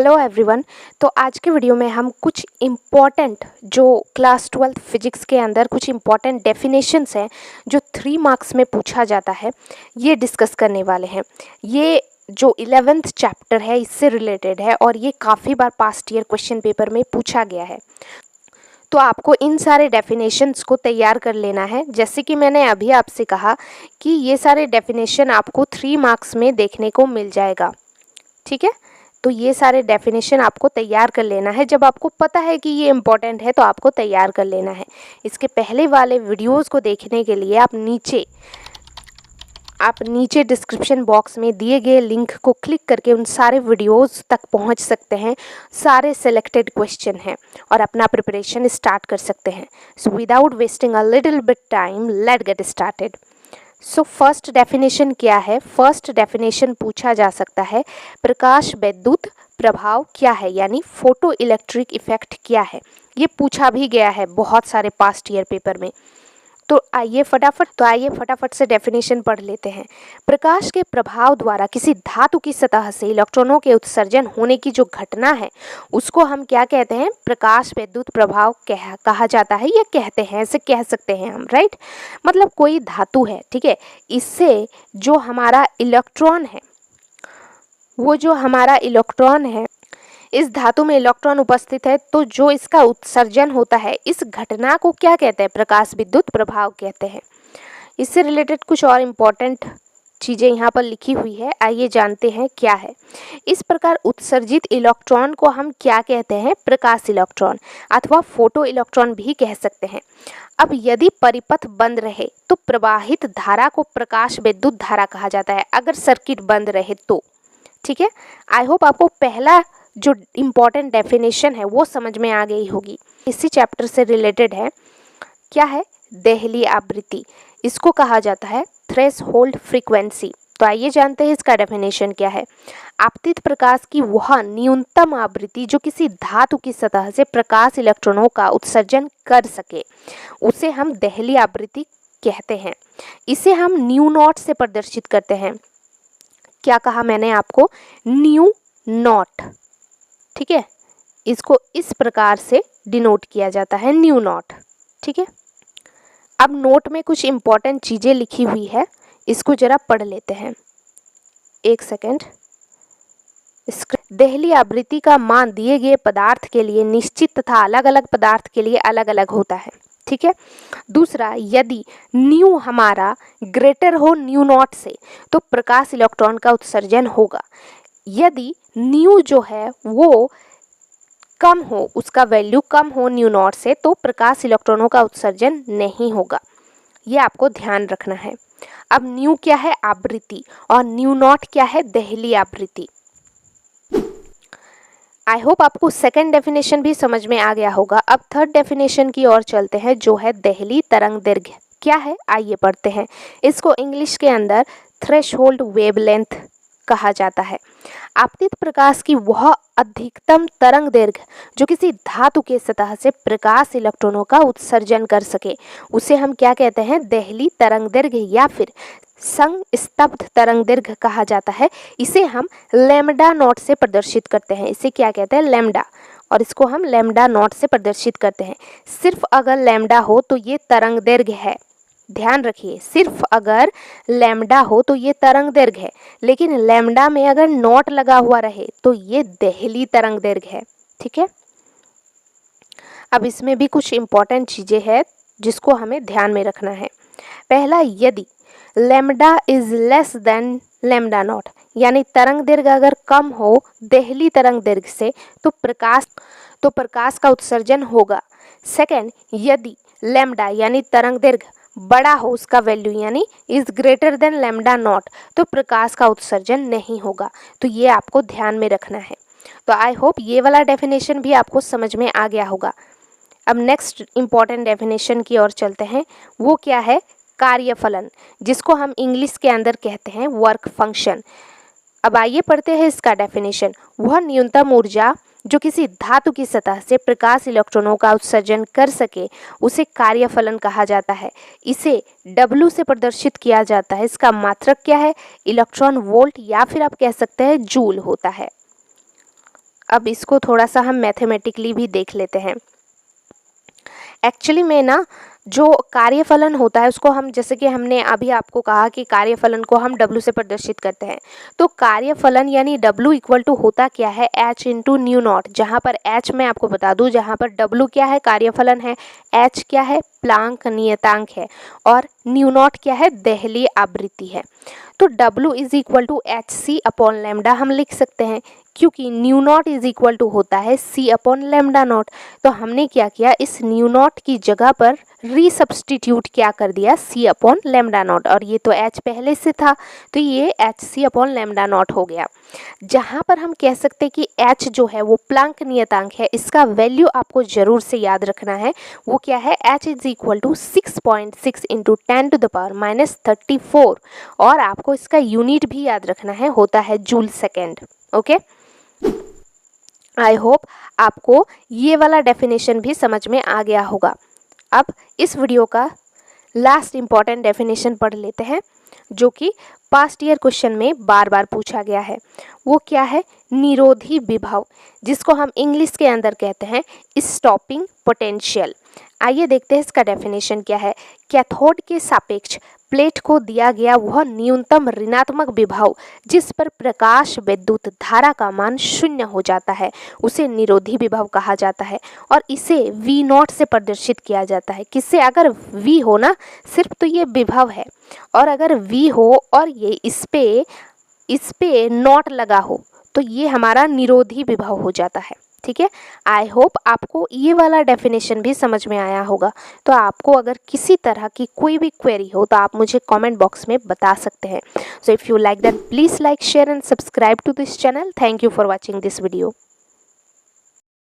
Hello everyone. तो आज के वीडियो में हम कुछ इम्पॉर्टेंट जो क्लास 12 फिजिक्स के अंदर कुछ इम्पॉर्टेंट डेफिनेशंस हैं जो 3 मार्क्स में पूछा जाता है, ये डिस्कस करने वाले हैं। ये जो 11th चैप्टर है इससे रिलेटेड है और ये काफ़ी बार पास्ट ईयर क्वेश्चन पेपर में पूछा गया है। तो आपको इन सारे डेफिनेशंस को तैयार कर लेना है। जैसे कि मैंने अभी आपसे कहा कि ये सारे डेफिनेशन आपको 3 मार्क्स में देखने को मिल जाएगा, ठीक है। तो ये सारे डेफिनेशन आपको तैयार कर लेना है। जब आपको पता है कि ये इम्पोर्टेंट है तो आपको तैयार कर लेना है। इसके पहले वाले वीडियोस को देखने के लिए आप नीचे डिस्क्रिप्शन बॉक्स में दिए गए लिंक को क्लिक करके उन सारे वीडियोस तक पहुंच सकते हैं। सारे सिलेक्टेड क्वेश्चन हैं और अपना प्रिपरेशन स्टार्ट कर सकते हैं। So without wasting a little bit time, let get started. So first definition क्या है? फर्स्ट डेफिनेशन पूछा जा सकता है प्रकाश विद्युत प्रभाव क्या है, यानी फोटो इलेक्ट्रिक इफेक्ट क्या है। ये पूछा भी गया है बहुत सारे पास्ट ईयर पेपर में। तो आइए फटाफट से डेफिनेशन पढ़ लेते हैं। प्रकाश के प्रभाव द्वारा किसी धातु की सतह से इलेक्ट्रॉनों के उत्सर्जन होने की जो घटना है उसको हम क्या कहते हैं? प्रकाश विद्युत प्रभाव कहा जाता है, या कहते हैं, ऐसे कह सकते हैं हम, राइट। मतलब कोई धातु है, ठीक है, इससे जो हमारा इलेक्ट्रॉन है, वो जो हमारा इलेक्ट्रॉन है, इस धातु में इलेक्ट्रॉन उपस्थित है, तो जो इसका उत्सर्जन होता है इस घटना को क्या कहते हैं? प्रकाश विद्युत प्रभाव कहते हैं। इससे रिलेटेड कुछ और इम्पोर्टेंट चीज़ें यहाँ पर लिखी हुई है, आइए जानते हैं क्या है। इस प्रकार उत्सर्जित इलेक्ट्रॉन को हम क्या कहते हैं? प्रकाश इलेक्ट्रॉन अथवा फोटो इलेक्ट्रॉन भी कह सकते हैं। अब यदि परिपथ बंद रहे तो प्रवाहित धारा को प्रकाश विद्युत धारा कहा जाता है, अगर सर्किट बंद रहे तो, ठीक है। आई होप आपको पहला जो इम्पोर्टेंट डेफिनेशन है वो समझ में आ गई होगी। इसी चैप्टर से रिलेटेड है। क्या है? देहली आवृत्ति, इसको कहा जाता है थ्रेशोल्ड फ्रीक्वेंसी। तो आइए जानते हैं इसका डेफिनेशन क्या है। आपतित प्रकाश की वह न्यूनतम आवृत्ति जो किसी धातु की सतह से प्रकाश इलेक्ट्रॉनों का उत्सर्जन कर सके, उसे हम देहली आवृत्ति कहते हैं। इसे हम न्यू नॉट से प्रदर्शित करते हैं। क्या कहा मैंने आपको? न्यू नॉट, ठीक है। इसको इस प्रकार से डिनोट किया जाता है, न्यू नॉट, ठीक है। अब नोट में कुछ इंपॉर्टेंट चीजें लिखी हुई है, इसको जरा पढ़ लेते हैं। एक सेकेंड। देहली आवृत्ति का मान दिए गए पदार्थ के लिए निश्चित तथा अलग अलग पदार्थ के लिए अलग अलग होता है, ठीक है। दूसरा, यदि न्यू हमारा ग्रेटर हो न्यू नॉट से तो प्रकाश इलेक्ट्रॉन का उत्सर्जन होगा। यदि न्यू जो है वो कम हो, उसका वैल्यू कम हो न्यू नॉट से, तो प्रकाश इलेक्ट्रॉनों का उत्सर्जन नहीं होगा। ये आपको ध्यान रखना है। अब न्यू क्या है? आवृत्ति, और न्यू नॉट क्या है? देहली आवृत्ति। आई होप आपको सेकेंड डेफिनेशन भी समझ में आ गया होगा। अब थर्ड डेफिनेशन की ओर चलते हैं, जो है देहली तरंग दैर्घ्य। क्या है? आइए पढ़ते हैं। इसको इंग्लिश के अंदर थ्रेशोल्ड वेवलेंथ कहा जाता है। आपतित प्रकाश की वह अधिकतम तरंग दैर्घ्य जो किसी धातु के सतह से प्रकाश इलेक्ट्रॉनों का उत्सर्जन कर सके, उसे हम क्या कहते हैं? देहली तरंग दैर्घ्य या फिर संस्तब्ध तरंग दैर्घ्य कहा जाता है। इसे हम लैम्डा नॉट से प्रदर्शित करते हैं। इसे क्या कहते हैं? लैम्डा, और इसको हम लैम्डा नॉट से प्रदर्शित करते हैं। सिर्फ अगर लैम्डा हो तो ये तरंग दैर्घ्य है, ध्यान रखिए। सिर्फ अगर लैम्डा हो तो ये तरंग दैर्घ्य है, लेकिन लैम्डा में अगर नॉट लगा हुआ रहे तो ये देहली तरंग दैर्घ्य है, ठीक है। अब इसमें भी कुछ इंपॉर्टेंट चीजें हैं जिसको हमें ध्यान में रखना है। पहला, यदि lambda is less than lambda naught, यानी तरंग दैर्घ्य अगर कम हो देहली तरंग दैर्घ्य से, तो प्रकाश का उत्सर्जन होगा। सेकेंड, यदि लैम्डा यानी तरंग दैर्घ्य बड़ा हो, उसका वैल्यू यानी is greater than lambda naught, तो प्रकाश का उत्सर्जन नहीं होगा। तो ये आपको ध्यान में रखना है। तो आई होप ये वाला डेफिनेशन भी आपको समझ में आ गया होगा। अब नेक्स्ट इंपॉर्टेंट डेफिनेशन की ओर चलते हैं। वो क्या है? कार्यफलन, जिसको हम इंग्लिश के अंदर कहते हैं वर्क फंक्शन। अब आइए पढ़ते हैं इसका डेफिनेशन। वह न्यूनतम ऊर्जा जो किसी धातु की सतह से प्रकाश इलेक्ट्रॉनों का उत्सर्जन कर सके, उसे कार्यफलन कहा जाता है। इसे W से प्रदर्शित किया जाता है। इसका मात्रक क्या है? इलेक्ट्रॉन वोल्ट, या फिर आप कह सकते हैं जूल होता है। अब इसको थोड़ा सा हम मैथमेटिकली भी देख लेते हैं। एक्चुअली में ना जो कार्यफलन होता है उसको हम, जैसे कि हमने अभी आपको कहा कि कार्यफलन को हम W से प्रदर्शित करते हैं, तो कार्यफलन यानी W इक्वल टू होता क्या है, H इंटू न्यू नॉट, जहाँ पर H मैं आपको बता दूँ, जहाँ पर W क्या है, कार्यफलन है, H क्या है, प्लांक नियतांक है, और न्यू नॉट क्या है, देहली आवृत्ति है। तो W is equal to H C upon lambda हम लिख सकते हैं, क्योंकि nu nought is equal to होता है C अपॉन लैम्डा नॉट। तो हमने क्या किया, इस न्यू नॉट की जगह पर रीसब्स्टिट्यूट क्या कर दिया, C अपॉन लैम्डा नॉट, और ये तो H पहले से था तो ये H C upon lambda nought हो गया। जहाँ पर हम कह सकते हैं कि H जो है वो प्लांक नियतांक है, इसका वैल्यू आपको जरूर से याद रखना है, वो क्या है, H is equal to 6.6 into 10 to the power -34, और आपको इसका यूनिट भी याद रखना है, होता है joule second. Okay, I hope आपको ये वाला डेफिनेशन भी समझ में आ गया होगा। अब इस वीडियो का लास्ट इम्पॉर्टेंट डेफिनेशन पढ़ लेते हैं, जो कि पास्ट ईयर क्वेश्चन में बार बार पूछा गया है। वो क्या है, निरोधी विभव, जिसको हम इंग्लिश के अंदर कहते हैं स्टॉपिंग पोटेंशियल। आइए देखते हैं इसका डेफिनेशन क्या है। कैथोड के सापेक्ष प्लेट को दिया गया वह न्यूनतम ऋणात्मक विभव जिस पर प्रकाश विद्युत धारा का मान 0 हो जाता है, उसे निरोधी विभव कहा जाता है, और इसे V नॉट से प्रदर्शित किया जाता है। किससे, अगर V हो ना सिर्फ तो ये विभव है, और अगर V हो और ये इस पे नॉट लगा हो तो ये हमारा निरोधी विभव हो जाता है। ठीक है, आई होप आपको ये वाला डेफिनेशन भी समझ में आया होगा। तो आपको अगर किसी तरह की कोई भी क्वेरी हो तो आप मुझे कमेंट बॉक्स में बता सकते हैं। So if you like that, please like, share and subscribe to this channel. Thank you for watching this video.